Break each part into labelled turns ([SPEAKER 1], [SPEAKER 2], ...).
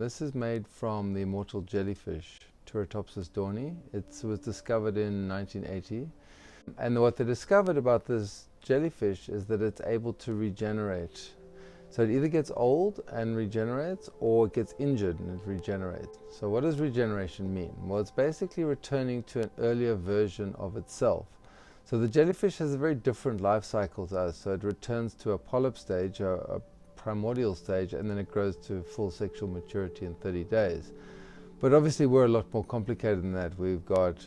[SPEAKER 1] This is made from the immortal jellyfish, Turritopsis dorni. It was discovered in 1980. And what they discovered about this jellyfish is that it's able to regenerate. So it either gets old and regenerates, or it gets injured and it regenerates. So what does regeneration mean? Well, it's basically returning to an earlier version of itself. So the jellyfish has a very different life cycle to us. So it returns to a polyp stage, a primordial stage, and then it grows to full sexual maturity in 30 days. But obviously we're a lot more complicated than that. We've got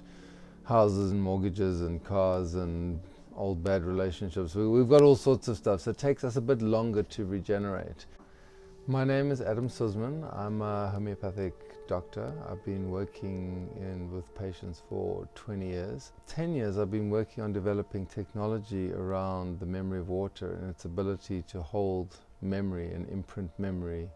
[SPEAKER 1] houses and mortgages and cars and old bad relationships. We've got all sorts of stuff, so it takes us a bit longer to regenerate. My name is Adam Sussman. I'm a homeopathic doctor. I've been working with patients for 20 years. 10 years I've been working on developing technology around the memory of water and its ability to hold memory and imprint memory.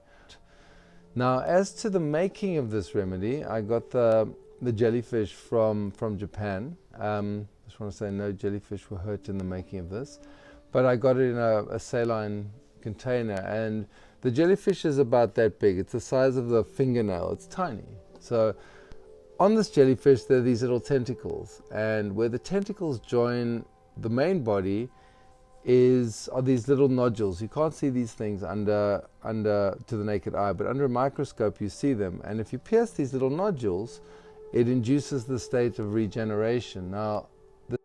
[SPEAKER 1] Now, as to the making of this remedy, I got the jellyfish from Japan. I just want to say no jellyfish were hurt in the making of this, but I got it in a saline container, and the jellyfish is about that big. It's the size of the fingernail. It's tiny. So on this jellyfish there are these little tentacles, and where the tentacles join the main body are these little nodules. You can't see these things under to the naked eye, but under a microscope you see them, and if you pierce these little nodules, it induces the state of regeneration. Now,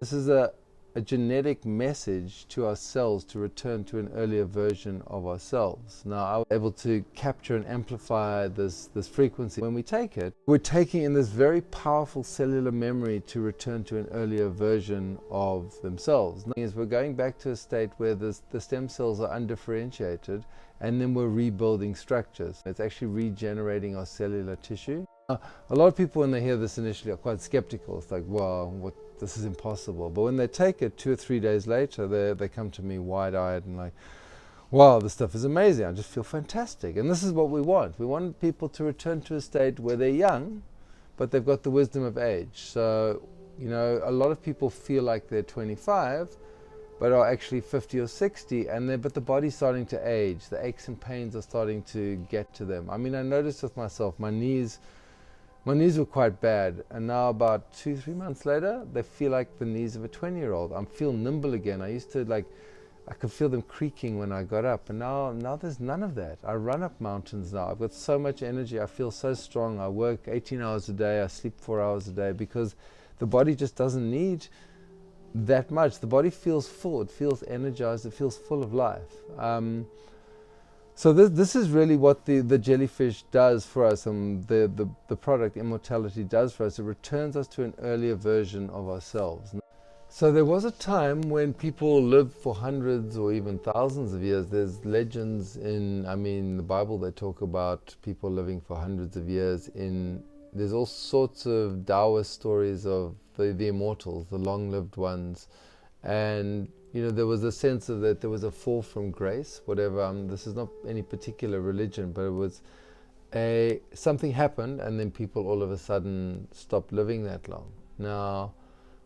[SPEAKER 1] this is a genetic message to our cells to return to an earlier version of ourselves. Now, I was able to capture and amplify this frequency. When we take it, we're taking in this very powerful cellular memory to return to an earlier version of themselves. Now, we're going back to a state where the stem cells are undifferentiated, and then we're rebuilding structures. It's actually regenerating our cellular tissue. A lot of people, when they hear this initially, are quite skeptical. It's like, wow, this is impossible. But when they take it 2 or 3 days later, they come to me wide-eyed and like, wow, this stuff is amazing. I just feel fantastic. And this is what we want. We want people to return to a state where they're young, but they've got the wisdom of age. So, you know, a lot of people feel like they're 25, but are actually 50 or 60, but the body's starting to age. The aches and pains are starting to get to them. I mean, I noticed with myself, my knees were quite bad, and now about 2-3 months later, they feel like the knees of a 20-year-old. I feel nimble again. I used to I could feel them creaking when I got up, and now there's none of that. I run up mountains now. I've got so much energy. I feel so strong. I work 18 hours a day. I sleep 4 hours a day, because the body just doesn't need that much. The body feels full. It feels energized. It feels full of life. So this is really what the jellyfish does for us, and the product Immortality does for us. It returns us to an earlier version of ourselves. So there was a time when people lived for hundreds or even thousands of years. There's legends the Bible, they talk about people living for hundreds of years. There's all sorts of Taoist stories of the immortals, the long-lived ones. And you know, there was a sense of that there was a fall from grace, whatever. This is not any particular religion, but it was something happened, and then people all of a sudden stopped living that long. Now,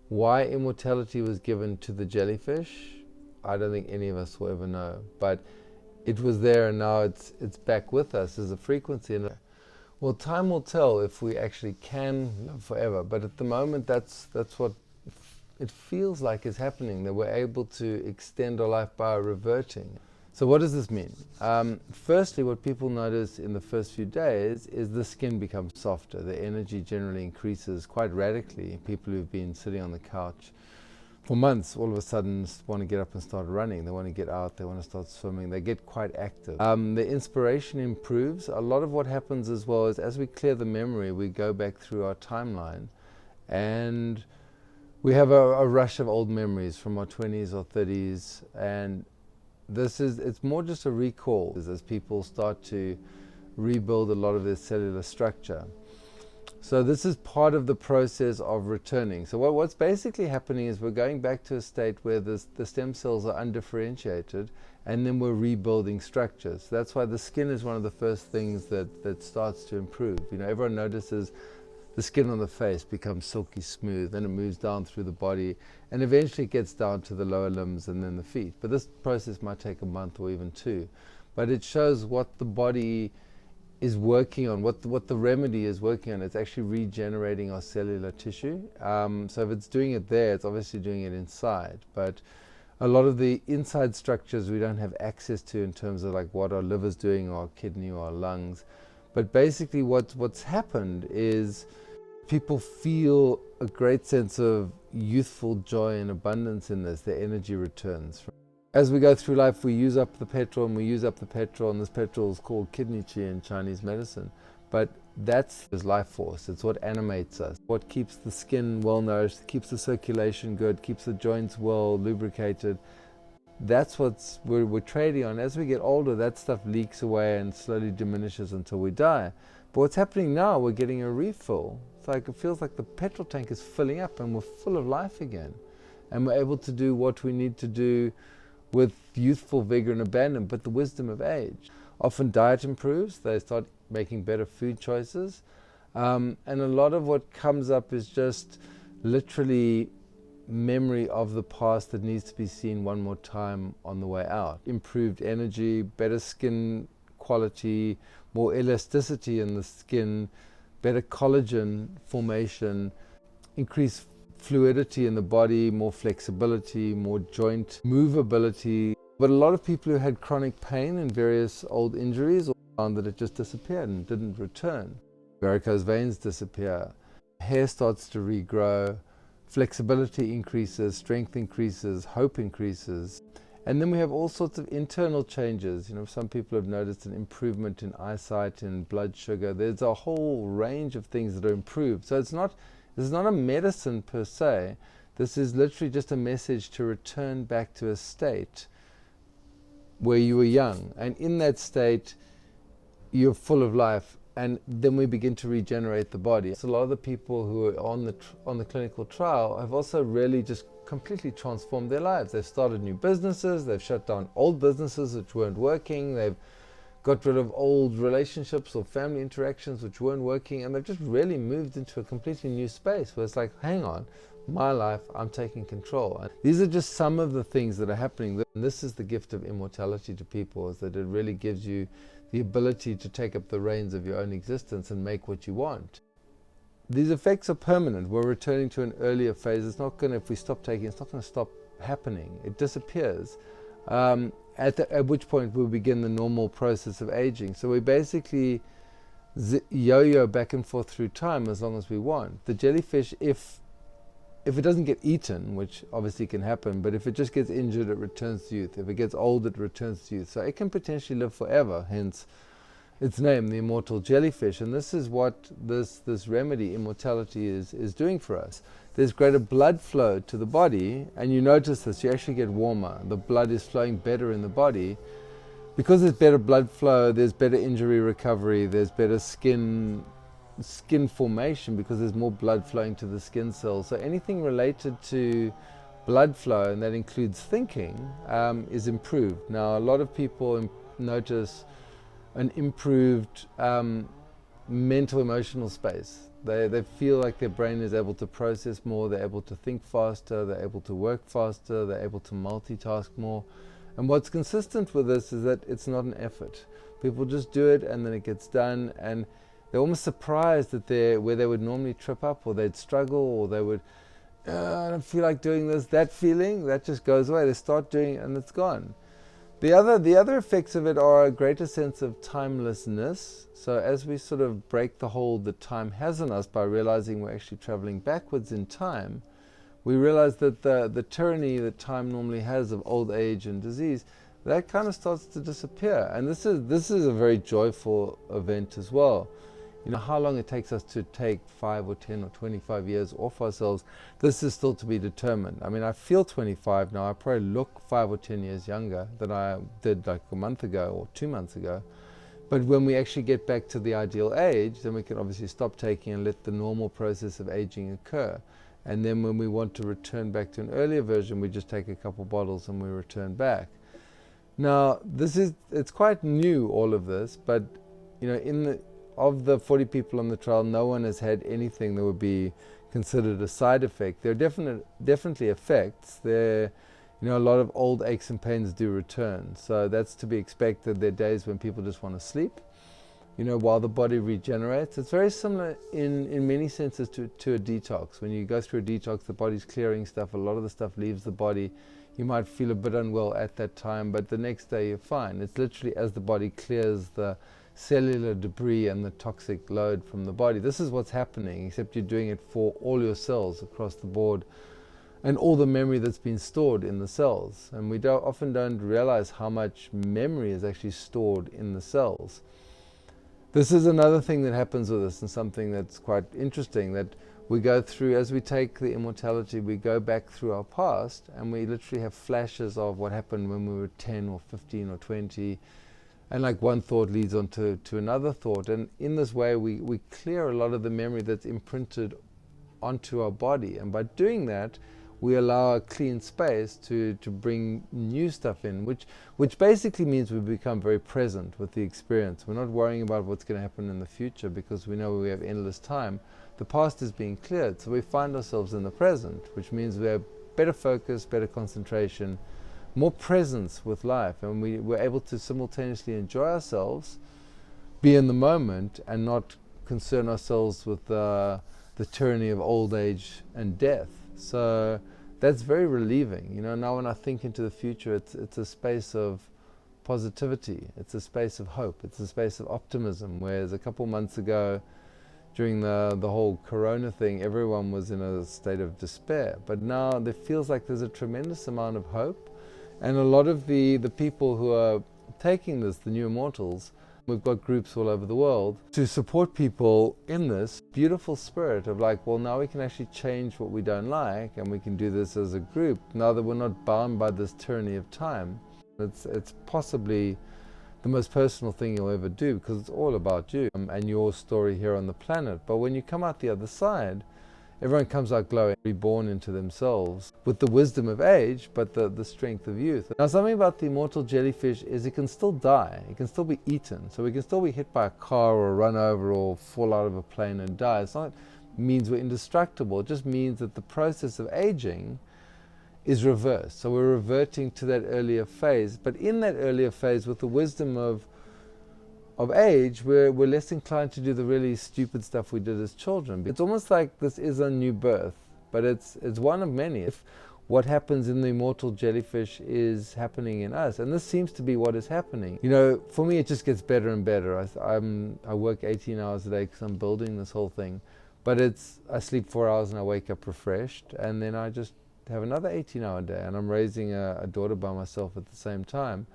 [SPEAKER 1] why immortality was given to the jellyfish, I don't think any of us will ever know. But it was there, and now it's back with us as a frequency. And well, time will tell if we actually can live forever. But at the moment, that's what it feels like is happening, that we're able to extend our life by reverting. So what does this mean? Firstly, what people notice in the first few days is the skin becomes softer. The energy generally increases quite radically. People who've been sitting on the couch for months all of a sudden want to get up and start running. They want to get out. They want to start swimming. They get quite active. The inspiration improves. A lot of what happens as well is, as we clear the memory, we go back through our timeline, and we have a rush of old memories from our 20s or 30s, and it's more just a recall as people start to rebuild a lot of their cellular structure. So this is part of the process of returning. So what's basically happening is we're going back to a state where the stem cells are undifferentiated, and then we're rebuilding structures. That's why the skin is one of the first things that starts to improve. You know, everyone notices the skin on the face becomes silky smooth, then it moves down through the body, and eventually it gets down to the lower limbs and then the feet. But this process might take a month or even 2. But it shows what the body is working on, what the remedy is working on. It's actually regenerating our cellular tissue. So if it's doing it there, it's obviously doing it inside. But a lot of the inside structures we don't have access to in terms of like what our liver's doing, or our kidney, or our lungs. But basically what's happened is people feel a great sense of youthful joy and abundance in this. Their energy returns. As we go through life, we use up the petrol, and we use up the petrol, and this petrol is called kidney qi in Chinese medicine. But that's life force. It's what animates us, what keeps the skin well nourished, keeps the circulation good, keeps the joints well lubricated. That's what we're trading on. As we get older, that stuff leaks away and slowly diminishes until we die. But what's happening now, we're getting a refill. It's like it feels like the petrol tank is filling up and we're full of life again. And we're able to do what we need to do with youthful vigor and abandon, but the wisdom of age. Often diet improves, they start making better food choices. And a lot of what comes up is just literally memory of the past that needs to be seen one more time on the way out. Improved energy, better skin quality, more elasticity in the skin, better collagen formation, increased fluidity in the body, more flexibility, more joint movability. But a lot of people who had chronic pain and various old injuries found that it just disappeared and didn't return. Varicose veins disappear, hair starts to regrow, flexibility increases, strength increases, hope increases. And then we have all sorts of internal changes. You know, some people have noticed an improvement in eyesight and blood sugar. There's a whole range of things that are improved. So this is not a medicine per se. This is literally just a message to return back to a state where you were young. And in that state, you're full of life. And then we begin to regenerate the body. So a lot of the people who are on the clinical trial have also really just completely transformed their lives. They've started new businesses. They've shut down old businesses which weren't working. They've got rid of old relationships or family interactions which weren't working, and they've just really moved into a completely new space where it's like, hang on, my life, I'm taking control. And these are just some of the things that are happening. And this is the gift of immortality to people, is that it really gives you the ability to take up the reins of your own existence and make what you want. These effects are permanent. We're returning to an earlier phase. It's not going to, if we stop taking, it's not going to stop happening. It disappears. At which point we'll begin the normal process of aging. So we basically yo-yo back and forth through time as long as we want. The jellyfish, if it doesn't get eaten, which obviously can happen, but if it just gets injured, it returns to youth. If it gets old, it returns to youth. So it can potentially live forever, hence its name, the immortal jellyfish. And this is what this remedy, immortality, is doing for us. There's greater blood flow to the body, and you notice this, you actually get warmer. The blood is flowing better in the body. Because there's better blood flow, there's better injury recovery, there's better skin formation because there's more blood flowing to the skin cells. So anything related to blood flow, and that includes thinking, is improved. Now, a lot of people notice an improved mental emotional space. They feel like their brain is able to process more, they're able to think faster, they're able to work faster, they're able to multitask more. And what's consistent with this is that it's not an effort. People just do it and then it gets done, and they're almost surprised that where they would normally trip up, or they'd struggle, or they would, I don't feel like doing this, that feeling, that just goes away. They start doing it and it's gone. The other effects of it are a greater sense of timelessness. So as we sort of break the hold that time has on us by realizing we're actually traveling backwards in time, we realize that the tyranny that time normally has of old age and disease, that kind of starts to disappear. And this is a very joyful event as well. You know, how long it takes us to take 5 or 10 or 25 years off ourselves, this is still to be determined. I mean, I feel 25 now. I probably look 5 or 10 years younger than I did like a month ago or 2 months ago. But when we actually get back to the ideal age, then we can obviously stop taking and let the normal process of aging occur. And then when we want to return back to an earlier version, we just take a couple bottles and we return back. Now, it's quite new, all of this, but you know, of the 40 people on the trial, no one has had anything that would be considered a side effect. There are definitely effects. A lot of old aches and pains do return. So that's to be expected. There are days when people just want to sleep. while the body regenerates. It's very similar in many senses to a detox. When you go through a detox, the body's clearing stuff, a lot of the stuff leaves the body. You might feel a bit unwell at that time, but the next day you're fine. It's literally as the body clears the cellular debris and the toxic load from the body. This is what's happening, except you're doing it for all your cells across the board and all the memory that's been stored in the cells. And we often don't realize how much memory is actually stored in the cells. This is another thing that happens with us, and something that's quite interesting, that we go through, as we take the immortality, we go back through our past, and we literally have flashes of what happened when we were 10 or 15 or 20, and like one thought leads on to another thought, and in this way we clear a lot of the memory that's imprinted onto our body. And by doing that, we allow a clean space to bring new stuff in, which basically means we become very present with the experience. We're not worrying about what's going to happen in the future, because we know we have endless time. The past is being cleared, so we find ourselves in the present, which means we have better focus, better concentration, more presence with life, and we're able to simultaneously enjoy ourselves, be in the moment, and not concern ourselves with the tyranny of old age and death. So that's very relieving. Now when I think into the future, it's a space of positivity, it's a space of hope, it's a space of optimism. Whereas a couple months ago, during the whole corona thing, everyone was in a state of despair. But now there feels like there's a tremendous amount of hope, and a lot of the people who are taking this, the new Immortals, we've got groups all over the world to support people in this beautiful spirit of like, well, now we can actually change what we don't like, and we can do this as a group now that we're not bound by this tyranny of time. It's possibly the most personal thing you'll ever do, because it's all about you and your story here on the planet. But when you come out the other side, everyone comes out glowing, reborn into themselves with the wisdom of age, but the strength of youth. Now, something about the immortal jellyfish is it can still die, it can still be eaten. So we can still be hit by a car or run over or fall out of a plane and die. It's not means we're indestructible. It just means that the process of aging is reversed. So we're reverting to that earlier phase. But in that earlier phase, with the wisdom of age, we're less inclined to do the really stupid stuff we did as children. It's almost like this is a new birth, but it's one of many. If what happens in the immortal jellyfish is happening in us, and this seems to be what is happening. For me, it just gets better and better. I work 18 hours a day because I'm building this whole thing, but I sleep 4 hours and I wake up refreshed, and then I just have another 18-hour day, and I'm raising a daughter by myself at the same time.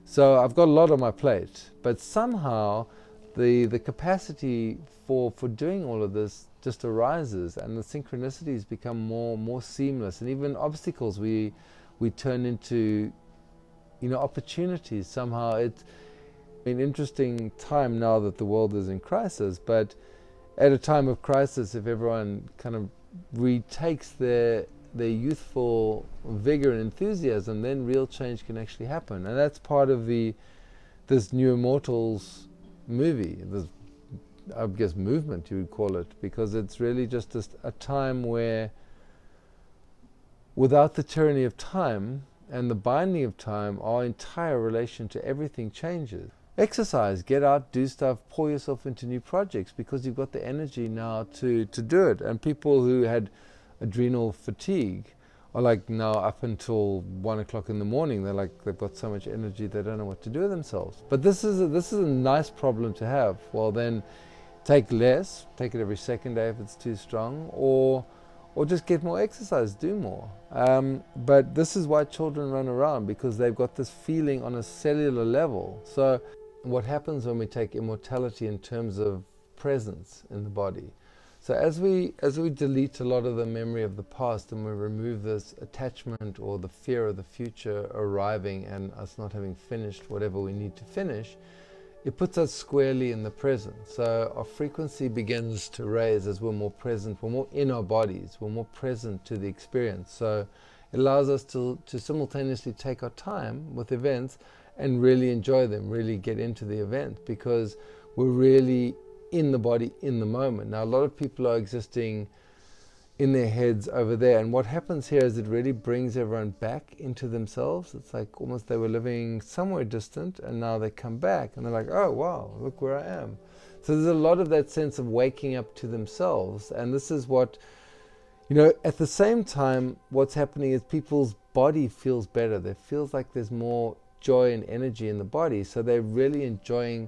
[SPEAKER 1] So I've got a lot on my plate, but somehow the capacity for doing all of this just arises, and the synchronicities become more seamless, and even obstacles we turn into opportunities. Somehow it's an interesting time now that the world is in crisis, but at a time of crisis, if everyone kind of retakes their youthful vigor and enthusiasm, then real change can actually happen. And that's part of this new Immortals movie, this, I guess, movement you would call it, because it's really just a time where, without the tyranny of time and the binding of time, our entire relation to everything changes. Exercise, get out, do stuff, pour yourself into new projects, because you've got the energy now to do it. And people who had adrenal fatigue are like now up until 1 o'clock in the morning, they've got so much energy they don't know what to do with themselves. But this is a nice problem to have. Well, then take less, take it every second day if it's too strong, or just get more exercise, do more. But this is why children run around, because they've got this feeling on a cellular level. So what happens when we take immortality in terms of presence in the body? So as we delete a lot of the memory of the past, and we remove this attachment or the fear of the future arriving and us not having finished whatever we need to finish, it puts us squarely in the present. So our frequency begins to raise as we're more present, we're more in our bodies, we're more present to the experience. So it allows us to simultaneously take our time with events and really enjoy them, really get into the event, because we're really in the body in the moment. Now, a lot of people are existing in their heads over there. And what happens here is it really brings everyone back into themselves. It's like almost they were living somewhere distant and now they come back and they're like, oh wow, look where I am. So there's a lot of that sense of waking up to themselves. And this is what, you know, at the same time, what's happening is people's body feels better. There feels like there's more joy and energy in the body. So they're really enjoying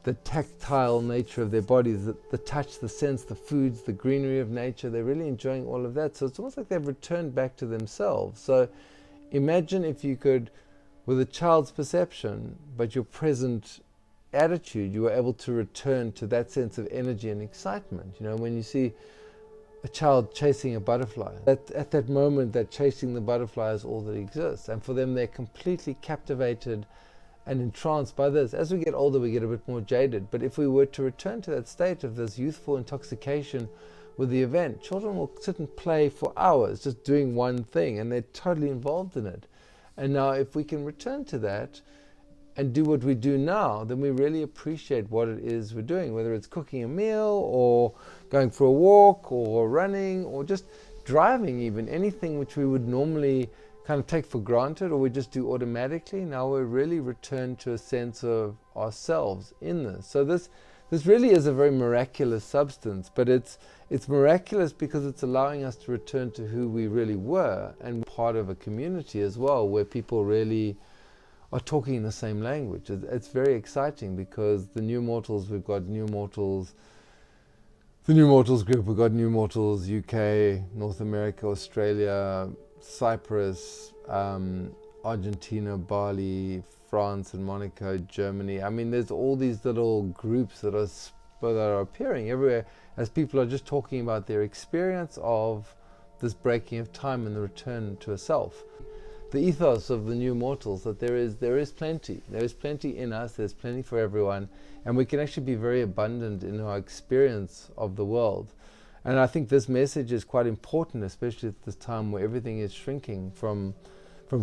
[SPEAKER 1] the tactile nature of their bodies, the touch, the sense, the foods, the greenery of nature. They're really enjoying all of that. So it's almost like they've returned back to themselves. So imagine if you could, with a child's perception, but your present attitude, you were able to return to that sense of energy and excitement. You know, when you see a child chasing a butterfly, at that moment, that chasing the butterfly is all that exists. And for them, they're completely captivated and entranced by this. As we get older, we get a bit more jaded. But if we were to return to that state of this youthful intoxication with the event, children will sit and play for hours just doing one thing, and they're totally involved in it. And now if we can return to that and do what we do now, then we really appreciate what it is we're doing, whether it's cooking a meal or going for a walk or running or just driving even, anything which we would normally kind of take for granted or we just do automatically. Now we really return to a sense of ourselves in this. So this really is a very miraculous substance, but it's miraculous because it's allowing us to return to who we really were and part of a community as well, where people really are talking the same language. It's very exciting because the New Mortals, we've got New Mortals, the New Mortals group, we've got New Mortals UK, North America, Australia, Cyprus, Argentina, Bali, France and Monaco, Germany. I mean, there's all these little groups that are appearing everywhere as people are just talking about their experience of this breaking of time and the return to a self. The ethos of the New Mortals, that there is plenty. There is plenty in us, there's plenty for everyone, and we can actually be very abundant in our experience of the world. And I think this message is quite important, especially at this time where everything is shrinking from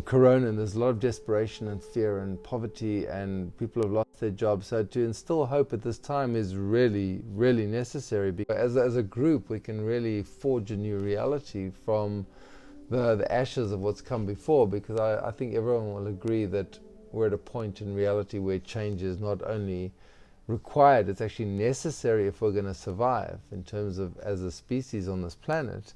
[SPEAKER 1] Corona, and there's a lot of desperation and fear and poverty and people have lost their jobs. So to instill hope at this time is really, really necessary, because as a group we can really forge a new reality from the ashes of what's come before, because I think everyone will agree that we're at a point in reality where change is not only required, it's actually necessary if we're going to survive in terms of as a species on this planet.